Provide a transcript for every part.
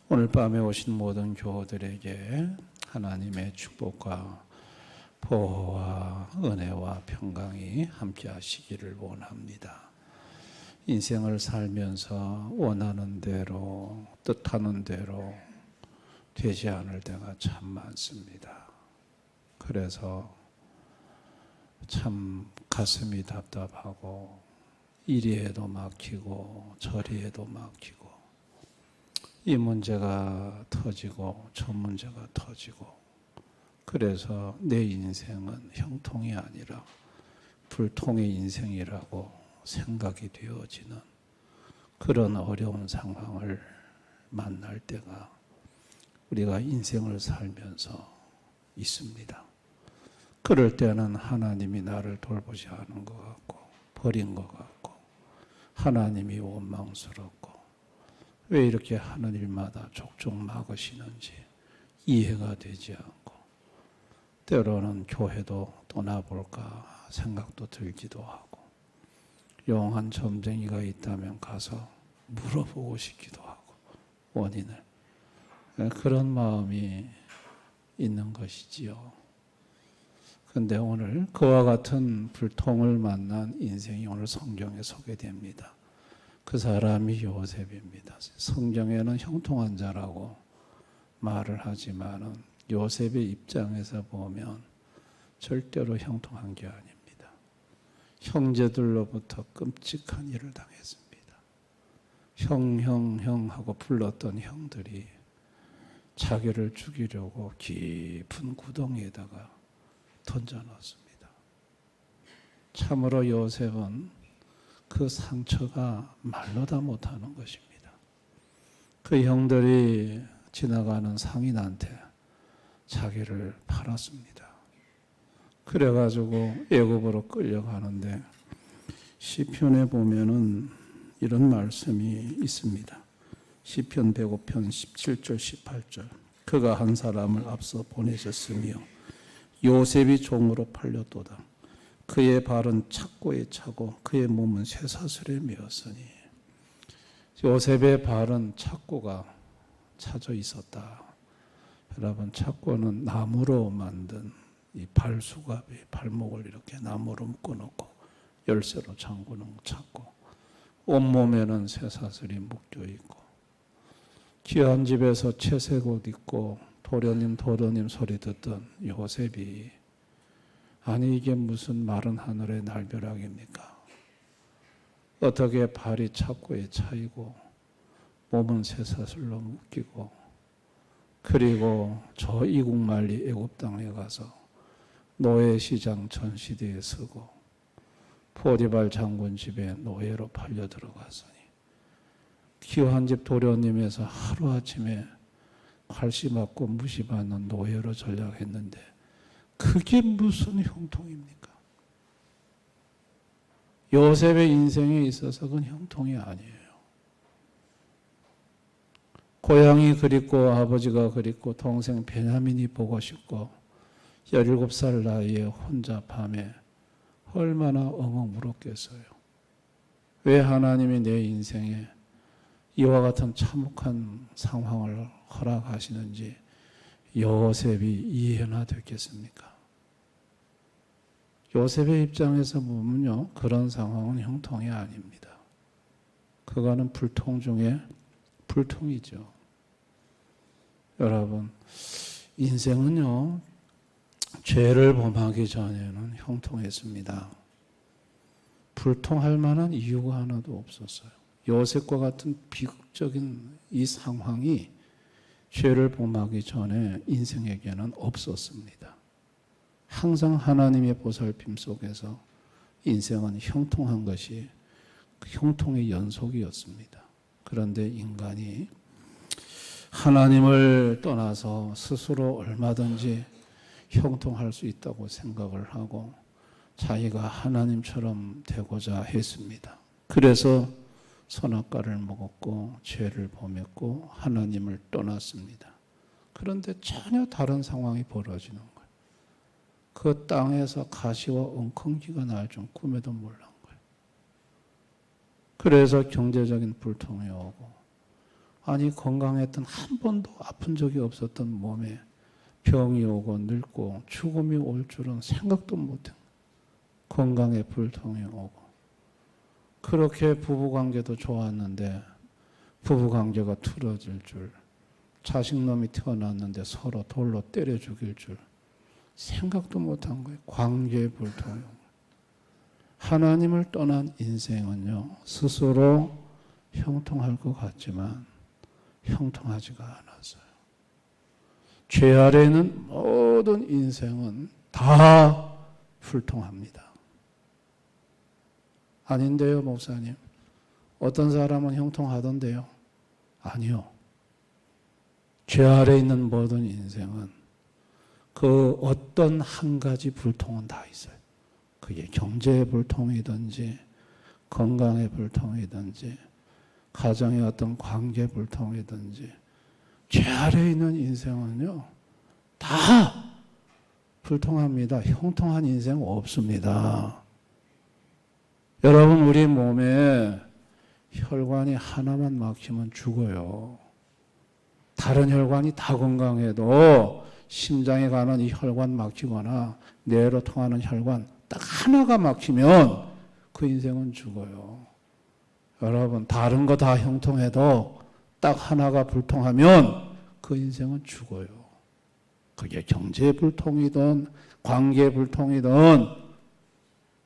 오늘 밤에 오신 모든 교우들에게 하나님의 축복과 보호와 은혜와 평강이 함께 하시기를 원합니다. 인생을 살면서 원하는 대로 뜻하는 대로 되지 않을 때가 참 많습니다. 그래서 참 가슴이 답답하고 이리에도 막히고 저리에도 막히고 이 문제가 터지고 저 문제가 터지고 그래서 내 인생은 형통이 아니라 불통의 인생이라고 생각이 되어지는 그런 어려운 상황을 만날 때가 우리가 인생을 살면서 있습니다. 그럴 때는 하나님이 나를 돌보지 않은 것 같고 버린 것 같고 하나님이 원망스럽고 왜 이렇게 하는 일마다 족족 막으시는지 이해가 되지 않고 때로는 교회도 떠나볼까 생각도 들기도 하고 영한 점쟁이가 있다면 가서 물어보고 싶기도 하고 원인을 그런 마음이 있는 것이지요. 그런데 오늘 그와 같은 불통을 만난 인생이 오늘 성경에 소개됩니다. 그 사람이 요셉입니다. 성경에는 형통한 자라고 말을 하지만 요셉의 입장에서 보면 절대로 형통한 게 아닙니다. 형제들로부터 끔찍한 일을 당했습니다. 형 하고 불렀던 형들이 자기를 죽이려고 깊은 구덩이에다가 던져놨습니다. 참으로 요셉은 그 상처가 말로 다 못하는 것입니다. 그 형들이 지나가는 상인한테 자기를 팔았습니다. 그래가지고 애굽으로 끌려가는데 시편에 보면은 이런 말씀이 있습니다. 시편 105편 17절 18절 그가 한 사람을 앞서 보내셨으며 요셉이 종으로 팔렸도다. 그의 발은 착고에 차고 그의 몸은 쇠사슬에 메었으니 요셉의 발은 착고가 차져 있었다. 여러분 착고는 나무로 만든 이 발수갑이 발목을 이렇게 나무로 묶어놓고 열쇠로 잠그는 착고 온몸에는 쇠사슬이 묶여 있고 귀한 집에서 채색 옷 입고 도련님 소리 듣던 요셉이 아니 이게 무슨 마른 하늘의 날벼락입니까? 어떻게 발이 착고에 차이고 몸은 쇠사슬로 묶이고 그리고 저 이국만리 애굽 땅에 가서 노예시장 전시대에 서고 포디발 장군 집에 노예로 팔려 들어갔으니 귀한 집 도련님에서 하루아침에 칼씨 맞고 무시받는 노예로 전락했는데 그게 무슨 형통입니까? 요셉의 인생에 있어서 그건 형통이 아니에요. 고향이 그립고 아버지가 그립고 동생 베냐민이 보고 싶고 17살 나이에 혼자 밤에 얼마나 엉엉 울었겠어요. 왜 하나님이 내 인생에 이와 같은 참혹한 상황을 허락하시는지 요셉이 이해나 됐겠습니까? 요셉의 입장에서 보면요, 그런 상황은 형통이 아닙니다. 그거는 불통 중에 불통이죠. 여러분, 인생은요, 죄를 범하기 전에는 형통했습니다. 불통할 만한 이유가 하나도 없었어요. 요셉과 같은 비극적인 이 상황이 죄를 범하기 전에 인생에게는 없었습니다. 항상 하나님의 보살핌 속에서 인생은 형통한 것이 그 형통의 연속이었습니다. 그런데 인간이 하나님을 떠나서 스스로 얼마든지 형통할 수 있다고 생각을 하고 자기가 하나님처럼 되고자 했습니다. 그래서 선악과를 먹었고 죄를 범했고 하나님을 떠났습니다. 그런데 전혀 다른 상황이 벌어지는 거예요. 그 땅에서 가시와 엉겅퀴가 날 줄 꿈에도 몰란 거예요. 그래서 경제적인 불통이 오고, 아니 건강했던 한 번도 아픈 적이 없었던 몸에 병이 오고 늙고 죽음이 올 줄은 생각도 못한 건강에 불통이 오고, 그렇게 부부관계도 좋았는데 부부관계가 틀어질 줄, 자식놈이 태어났는데 서로 돌로 때려 죽일 줄 생각도 못한 거예요. 관계의 불통이. 하나님을 떠난 인생은요, 스스로 형통할 것 같지만 형통하지가 않았어요. 죄 아래 있는 모든 인생은 다 불통합니다. 아닌데요, 목사님. 어떤 사람은 형통하던데요. 아니요. 죄 아래 있는 모든 인생은 그 어떤 한 가지 불통은 다 있어요. 그게 경제의 불통이든지 건강의 불통이든지 가정의 어떤 관계 불통이든지 죄 아래 있는 인생은요 다 불통합니다. 형통한 인생 없습니다. 여러분, 우리 몸에 혈관이 하나만 막히면 죽어요. 다른 혈관이 다 건강해도 심장에 가는 이 혈관 막히거나 뇌로 통하는 혈관 딱 하나가 막히면 그 인생은 죽어요. 여러분, 다른 거 다 형통해도 딱 하나가 불통하면 그 인생은 죽어요. 그게 경제 불통이든 관계 불통이든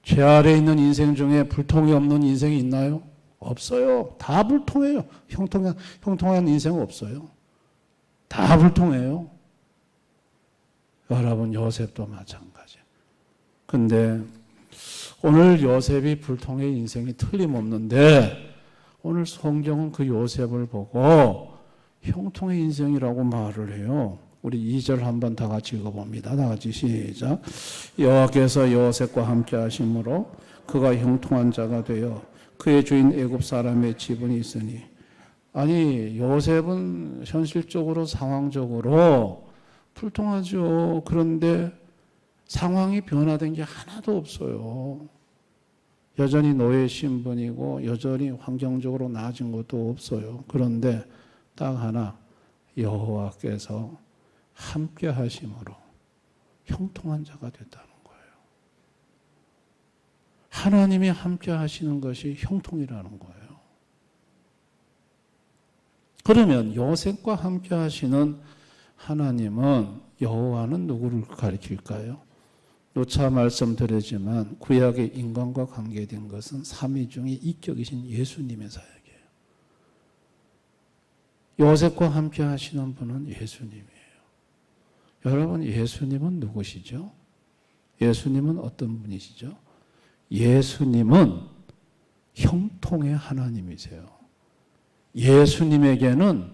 죄 아래 있는 인생 중에 불통이 없는 인생이 있나요? 없어요. 다 불통해요. 형통한 인생은 없어요. 다 불통해요. 여러분, 요셉도 마찬가지예요. 근데 오늘 요셉이 불통의 인생이 틀림없는데 오늘 성경은 그 요셉을 보고 형통의 인생이라고 말을 해요. 우리 2절 한번 다 같이 읽어봅니다. 다 같이 시작. 여호와께서 요셉과 함께 하심으로 그가 형통한 자가 되어 그의 주인 애굽 사람의 지분이 있으니. 아니, 요셉은 현실적으로 상황적으로 불통하죠. 그런데 상황이 변화된 게 하나도 없어요. 여전히 노예 신분이고 여전히 환경적으로 나아진 것도 없어요. 그런데 딱 하나, 여호와께서 함께 하심으로 형통한 자가 됐다는 거예요. 하나님이 함께 하시는 것이 형통이라는 거예요. 그러면 요셉과 함께 하시는 하나님은, 여호와는 누구를 가리킬까요? 누차 말씀드리지만 구약의 인간과 관계된 것은 삼위 중에 이격이신 예수님의 사역이에요. 요셉과 함께 하시는 분은 예수님이에요. 여러분, 예수님은 누구시죠? 예수님은 어떤 분이시죠? 예수님은 형통의 하나님이세요. 예수님에게는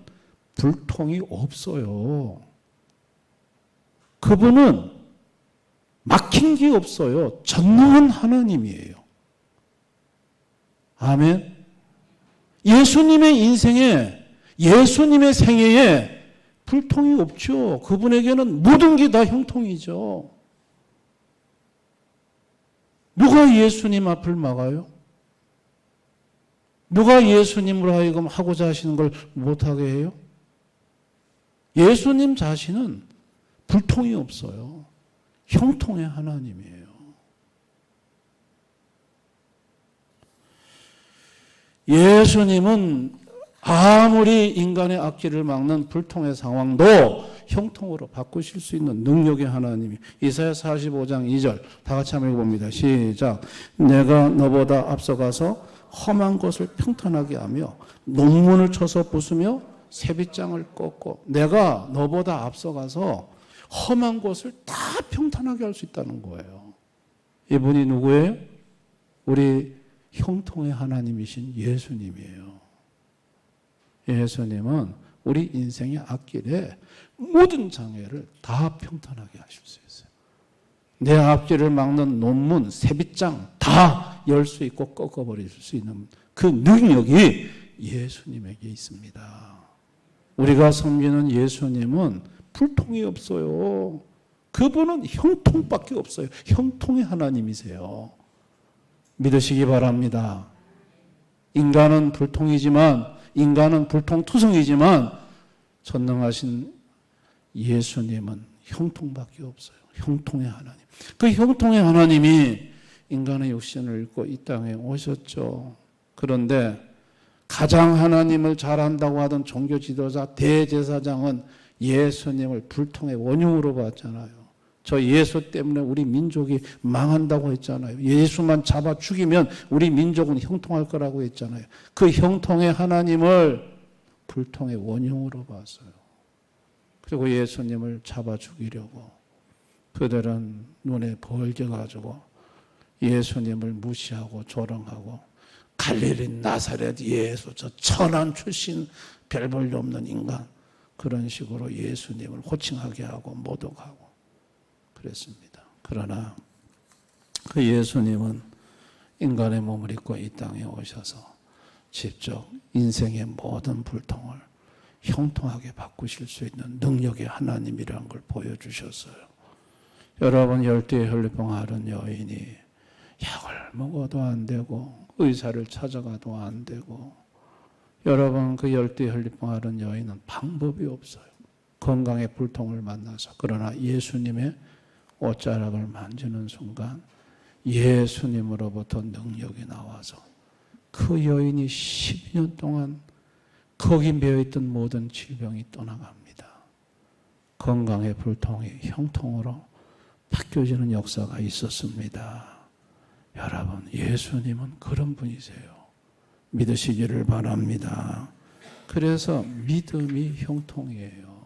불통이 없어요. 그분은 막힌 게 없어요. 전능한 하나님이에요. 아멘. 예수님의 인생에, 예수님의 생애에 불통이 없죠. 그분에게는 모든 게 다 형통이죠. 누가 예수님 앞을 막아요? 누가 예수님으로 하여금 하고자 하시는 걸 못하게 해요? 예수님 자신은 불통이 없어요. 형통의 하나님이에요. 예수님은 아무리 인간의 악기를 막는 불통의 상황도 형통으로 바꾸실 수 있는 능력의 하나님이. 이사야 45장 2절 다 같이 한번 읽어봅니다. 시작. 내가 너보다 앞서가서 험한 것을 평탄하게 하며 논문을 쳐서 부수며 세빗장을 꺾고. 내가 너보다 앞서가서 험한 것을 다 평탄하게 할 수 있다는 거예요. 이분이 누구예요? 우리 형통의 하나님이신 예수님이에요. 예수님은 우리 인생의 앞길에 모든 장애를 다 평탄하게 하실 수 있어요. 내 앞길을 막는 논문, 세빗장 다 열 수 있고 꺾어버릴 수 있는 그 능력이 예수님에게 있습니다. 우리가 섬기는 예수님은 불통이 없어요. 그분은 형통밖에 없어요. 형통의 하나님이세요. 믿으시기 바랍니다. 인간은 불통이지만, 인간은 불통투성이지만 전능하신 예수님은 형통밖에 없어요. 형통의 하나님. 그 형통의 하나님이 인간의 육신을 입고 이 땅에 오셨죠. 그런데 가장 하나님을 잘한다고 하던 종교 지도자 대제사장은 예수님을 불통의 원흉으로 봤잖아요. 저 예수 때문에 우리 민족이 망한다고 했잖아요. 예수만 잡아 죽이면 우리 민족은 형통할 거라고 했잖아요. 그 형통의 하나님을 불통의 원흉으로 봤어요. 그리고 예수님을 잡아 죽이려고 그들은 눈에 벌겨가지고 예수님을 무시하고 조롱하고 갈릴리 나사렛 예수 저 천한 출신 별 볼 일 없는 인간 그런 식으로 예수님을 호칭하게 하고 모독하고 그랬습니다. 그러나 그 예수님은 인간의 몸을 입고 이 땅에 오셔서 직접 인생의 모든 불통을 형통하게 바꾸실 수 있는 능력의 하나님이라는 걸 보여주셨어요. 여러분, 열두의 혈루병 앓은 여인이 약을 먹어도 안 되고 의사를 찾아가도 안 되고, 여러분, 그 열두의 혈루병 앓은 여인은 방법이 없어요. 건강의 불통을 만나서. 그러나 예수님의 옷자락을 만지는 순간 예수님으로부터 능력이 나와서 그 여인이 12년 동안 거기 매여있던 모든 질병이 떠나갑니다. 건강의 불통이 형통으로 바뀌어지는 역사가 있었습니다. 여러분, 예수님은 그런 분이세요. 믿으시기를 바랍니다. 그래서 믿음이 형통이에요.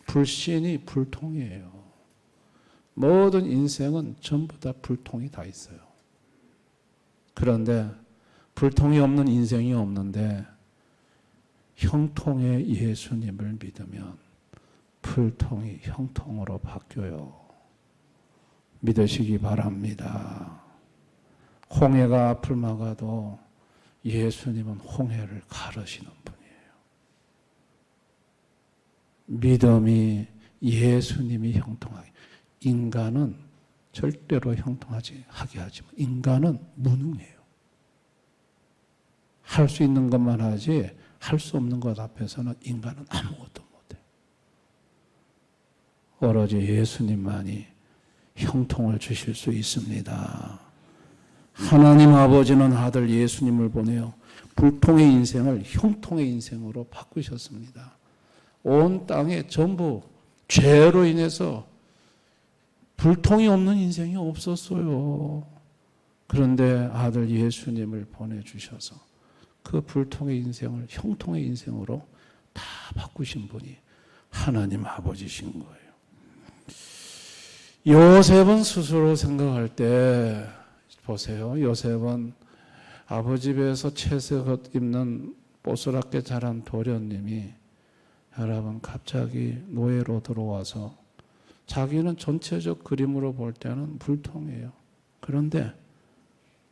불신이 불통이에요. 모든 인생은 전부 다 불통이 다 있어요. 그런데 불통이 없는 인생이 없는데 형통의 예수님을 믿으면 불통이 형통으로 바뀌어요. 믿으시기 바랍니다. 홍해가 앞을 막아도 예수님은 홍해를 가르시는 분이에요. 믿음이 예수님이 형통하게. 인간은 절대로 형통하게 하지만 인간은 무능해요. 할 수 있는 것만 하지 할 수 없는 것 앞에서는 인간은 아무것도 못해요. 오로지 예수님만이 형통을 주실 수 있습니다. 하나님 아버지는 아들 예수님을 보내어 불통의 인생을 형통의 인생으로 바꾸셨습니다. 온 땅에 전부 죄로 인해서 불통이 없는 인생이 없었어요. 그런데 아들 예수님을 보내주셔서 그 불통의 인생을 형통의 인생으로 다 바꾸신 분이 하나님 아버지신 거예요. 요셉은 스스로 생각할 때 보세요. 요셉은 아버지 배에서 채색 입는 뽀스랗게 자란 도련님이 여러분 갑자기 노예로 들어와서 자기는 전체적 그림으로 볼 때는 불통이에요. 그런데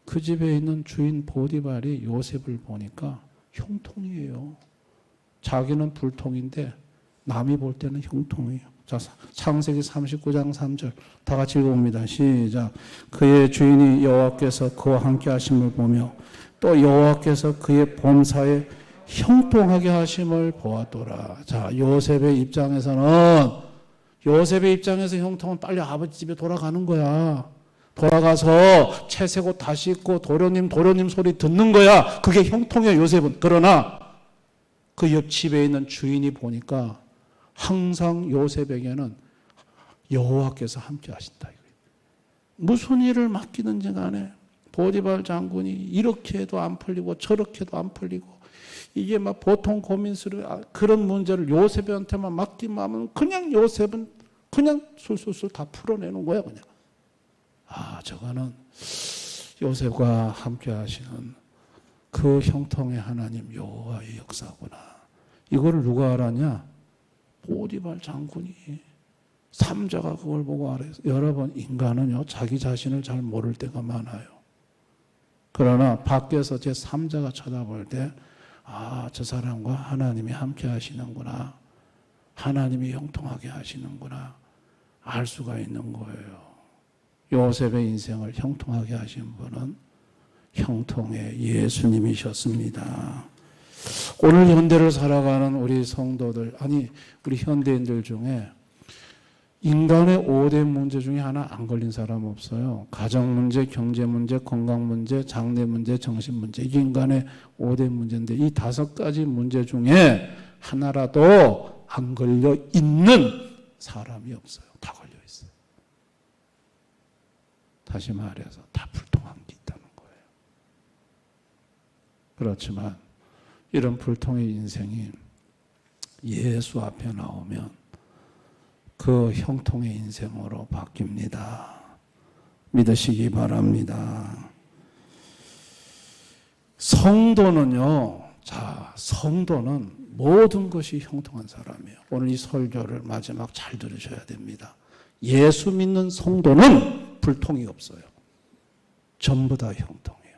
그 집에 있는 주인 보디발이 요셉을 보니까 형통이에요. 자기는 불통인데 남이 볼 때는 형통이에요. 자, 창세기 39장 3절 다 같이 읽어봅니다. 시작. 그의 주인이 여호와께서 그와 함께 하심을 보며 또 여호와께서 그의 범사에 형통하게 하심을 보았더라. 자, 요셉의 입장에서 형통은 빨리 아버지 집에 돌아가는 거야. 돌아가서 채색옷 다시 입고 도련님 소리 듣는 거야. 그게 형통이야, 요셉은. 그러나 그 옆집에 있는 주인이 보니까 항상 요셉에게는 여호와께서 함께 하신다. 무슨 일을 맡기든지 간에 보디발 장군이 이렇게 해도 안 풀리고 저렇게 해도 안 풀리고 이게 막 보통 고민스러운 그런 문제를 요셉한테만 맡기만 하면 그냥 요셉은 그냥 술술술 다 풀어내는 거야, 그냥. 저거는 요셉과 함께 하시는 그 형통의 하나님 여호와의 역사구나. 이거를 누가 알았냐? 보디발 장군이, 삼자가 그걸 보고 알아요. 여러분, 인간은요 자기 자신을 잘 모를 때가 많아요. 그러나 밖에서 제 삼자가 쳐다볼 때 저 사람과 하나님이 함께 하시는구나, 하나님이 형통하게 하시는구나, 알 수가 있는 거예요. 요셉의 인생을 형통하게 하신 분은 형통의 예수님이셨습니다. 오늘 현대를 살아가는 우리 성도들, 아니 우리 현대인들 중에 인간의 5대 문제 중에 하나 안 걸린 사람 없어요. 가정 문제, 경제 문제, 건강 문제, 장래 문제, 정신 문제. 이게 인간의 5대 문제인데 이 5가지 문제 중에 하나라도 안 걸려 있는 사람이 없어요. 다 걸려 있어요. 다시 말해서 다 불통한 게 있다는 거예요. 그렇지만 이런 불통의 인생이 예수 앞에 나오면 그 형통의 인생으로 바뀝니다. 믿으시기 바랍니다. 성도는요, 성도는 모든 것이 형통한 사람이에요. 오늘 이 설교를 마지막 잘 들으셔야 됩니다. 예수 믿는 성도는 불통이 없어요. 전부 다 형통해요.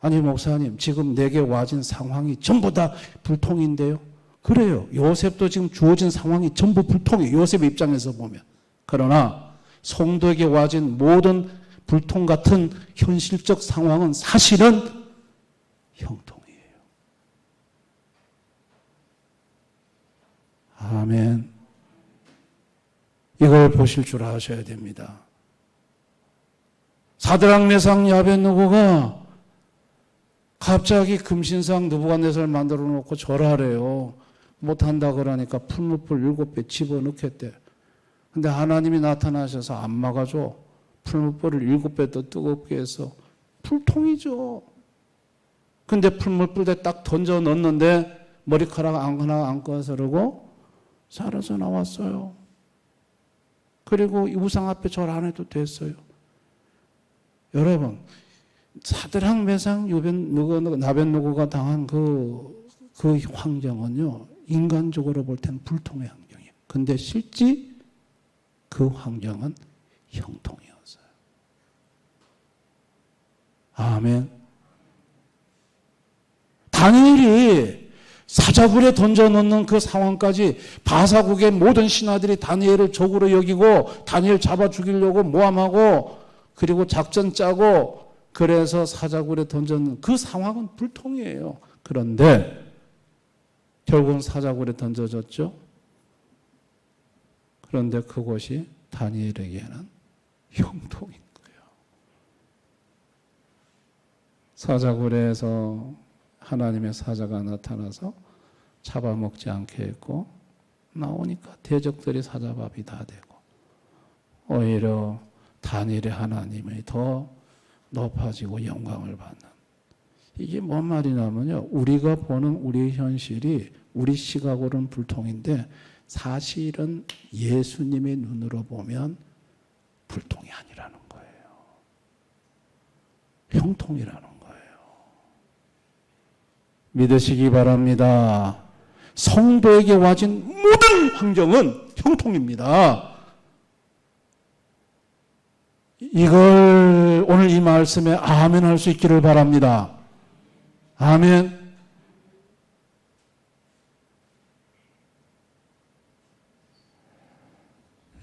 아니 목사님, 지금 내게 와진 상황이 전부 다 불통인데요. 그래요. 요셉도 지금 주어진 상황이 전부 불통이에요. 요셉의 입장에서 보면. 그러나 성도에게 와진 모든 불통 같은 현실적 상황은 사실은 형통이에요. 아멘. 이걸 보실 줄 아셔야 됩니다. 사드락 메삭 아벳느고가 갑자기 금신상 느부갓네살을 만들어 놓고 절하래요. 못한다 그러니까 풀무불 7배 집어넣겠대. 근데 하나님이 나타나셔서 안 막아줘. 풀무불을 7배 더 뜨겁게 해서 불통이죠. 근데 풀무불에 딱 던져 넣었는데 머리카락 하나 안 꺼서르고 살아서 나왔어요. 그리고 이 우상 앞에 절 안 해도 됐어요. 여러분, 사드락 메삭 아벳느고가 당한 그 환경은요, 인간적으로 볼 때는 불통의 환경이에요. 근데 실제 그 환경은 형통이었어요. 아멘. 다니엘이 사자굴에 던져놓는 그 상황까지 바사국의 모든 신하들이 다니엘을 적으로 여기고 다니엘 잡아 죽이려고 모함하고 그리고 작전 짜고 그래서 사자굴에 던져놓는 그 상황은 불통이에요. 그런데 결국은 사자굴에 던져졌죠. 그런데 그곳이 다니엘에게는 형통인 거예요. 사자굴에서 하나님의 사자가 나타나서 잡아먹지 않게 했고 나오니까 대적들이 사자밥이 다 되고 오히려 다니엘의 하나님이 더 높아지고 영광을 받는, 이게 뭔 말이냐면요, 우리가 보는 우리의 현실이 우리 시각으로는 불통인데 사실은 예수님의 눈으로 보면 불통이 아니라는 거예요. 형통이라는 거예요. 믿으시기 바랍니다. 성도에게 와진 모든 환경은 형통입니다. 이걸 오늘 이 말씀에 아멘 할 수 있기를 바랍니다. 아멘.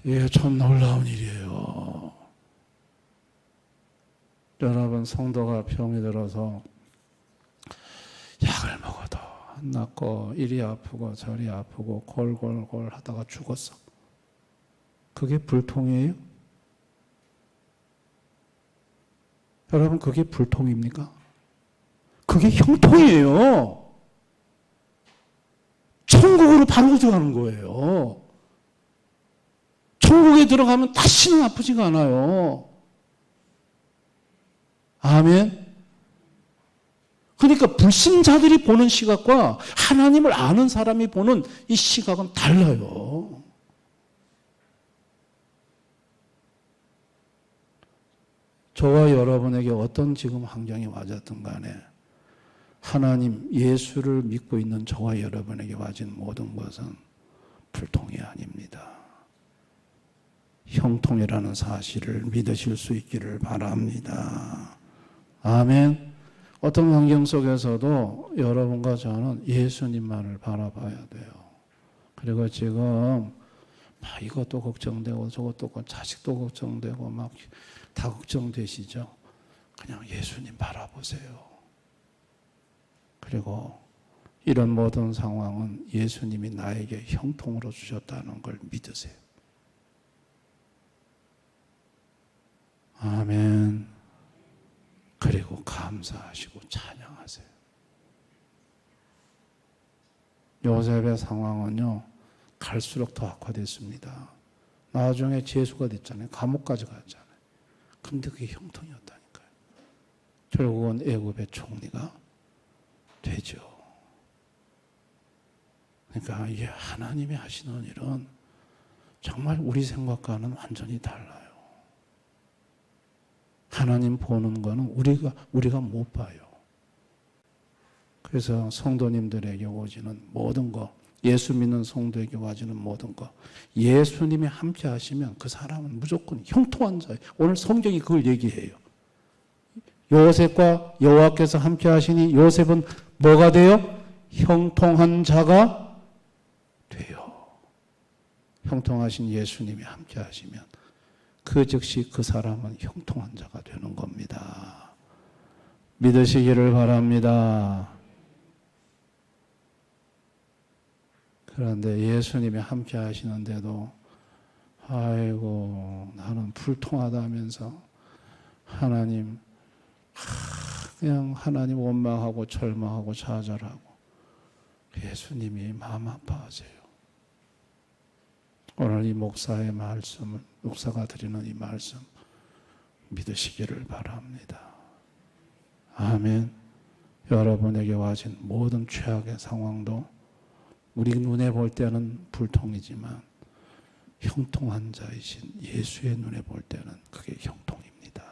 이게 참 놀라운 일이에요. 여러분, 성도가 병이 들어서 약을 먹어도 안 낫고 이리 아프고 저리 아프고 골골골 하다가 죽었어. 그게 불통이에요? 여러분, 그게 불통입니까? 그게 형통이에요. 천국으로 바로 들어가는 거예요. 천국에 들어가면 다시는 아프지가 않아요. 아멘. 그러니까 불신자들이 보는 시각과 하나님을 아는 사람이 보는 이 시각은 달라요. 저와 여러분에게 어떤 지금 환경이 와졌든 간에 하나님 예수를 믿고 있는 저와 여러분에게 와진 모든 것은 불통이 아닙니다. 형통이라는 사실을 믿으실 수 있기를 바랍니다. 아멘. 어떤 환경 속에서도 여러분과 저는 예수님만을 바라봐야 돼요. 그리고 지금 막 이것도 걱정되고 저것도 자식도 걱정되고 막 다 걱정되시죠? 그냥 예수님 바라보세요. 그리고 이런 모든 상황은 예수님이 나에게 형통으로 주셨다는 걸 믿으세요. 아멘. 그리고 감사하시고 찬양하세요. 요셉의 상황은요, 갈수록 더 악화됐습니다. 나중에 재수가 됐잖아요. 감옥까지 갔잖아요. 근데 그게 형통이었다니까요. 결국은 애굽의 총리가 되죠. 그러니까 이게 하나님이 하시는 일은 정말 우리 생각과는 완전히 달라요. 하나님 보는 거는 우리가 못 봐요. 그래서 성도님들에게 오지는 모든 거, 예수 믿는 성도에게 와지는 모든 거, 예수님이 함께 하시면 그 사람은 무조건 형통한 자예요. 오늘 성경이 그걸 얘기해요. 요셉과 여호와께서 함께 하시니 요셉은 뭐가 돼요? 형통한 자가 돼요. 형통하신 예수님이 함께 하시면 그 즉시 그 사람은 형통한 자가 되는 겁니다. 믿으시기를 바랍니다. 그런데 예수님이 함께 하시는데도 아이고 나는 불통하다면서 하나님 그냥 하나님 원망하고 절망하고 좌절하고 예수님이 마음 아파하세요. 오늘 이 목사의 말씀을 목사가 드리는 이 말씀 믿으시기를 바랍니다. 아멘. 여러분에게 와진 모든 최악의 상황도 우리 눈에 볼 때는 불통이지만 형통한 자이신 예수의 눈에 볼 때는 그게 형통입니다.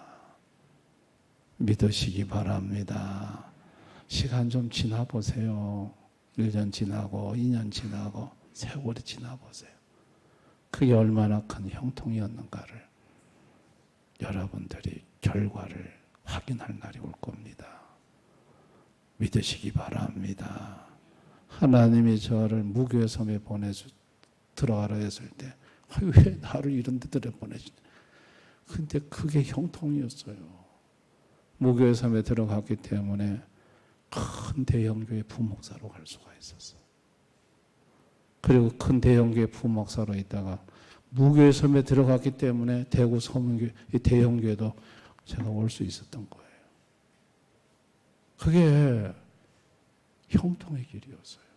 믿으시기 바랍니다. 시간 좀 지나보세요. 1년 지나고 2년 지나고 세월이 지나보세요. 그게 얼마나 큰 형통이었는가를 여러분들이 결과를 확인할 날이 올 겁니다. 믿으시기 바랍니다. 하나님이 저를 무교의 섬에 보내서 들어가라 했을 때 왜 나를 이런 데들에 보내시냐. 근데 그게 형통이었어요. 무교의 섬에 들어갔기 때문에 큰 대형교회 부목사로 갈 수가 있었어요. 그리고 큰 대형교회 부목사로 있다가 무교의 섬에 들어갔기 때문에 대구 서문교회 대형교회도 제가 올 수 있었던 거예요. 그게 형통의 길이었어요.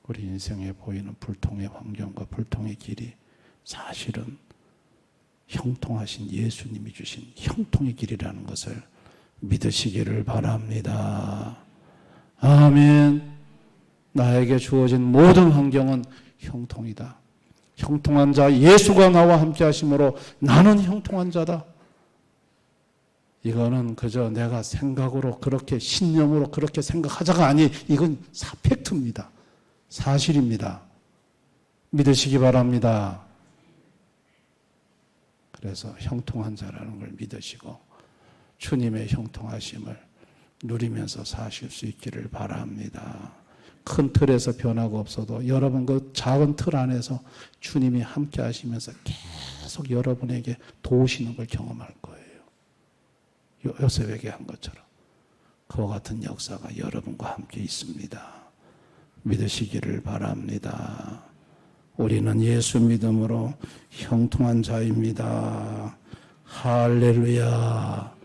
우리 인생에 보이는 불통의 환경과 불통의 길이 사실은 형통하신 예수님이 주신 형통의 길이라는 것을 믿으시기를 바랍니다. 아멘. 나에게 주어진 모든 환경은 형통이다. 형통한 자 예수가 나와 함께 하심으로 나는 형통한 자다. 이거는 그저 내가 생각으로 그렇게 신념으로 그렇게 생각하자가 아니 이건 팩트입니다. 사실입니다. 믿으시기 바랍니다. 그래서 형통한 자라는 걸 믿으시고 주님의 형통하심을 누리면서 사실 수 있기를 바랍니다. 큰 틀에서 변화가 없어도 여러분 그 작은 틀 안에서 주님이 함께 하시면서 계속 여러분에게 도우시는 걸 경험할 거예요. 요셉에게 한 것처럼 그와 같은 역사가 여러분과 함께 있습니다. 믿으시기를 바랍니다. 우리는 예수 믿음으로 형통한 자입니다. 할렐루야.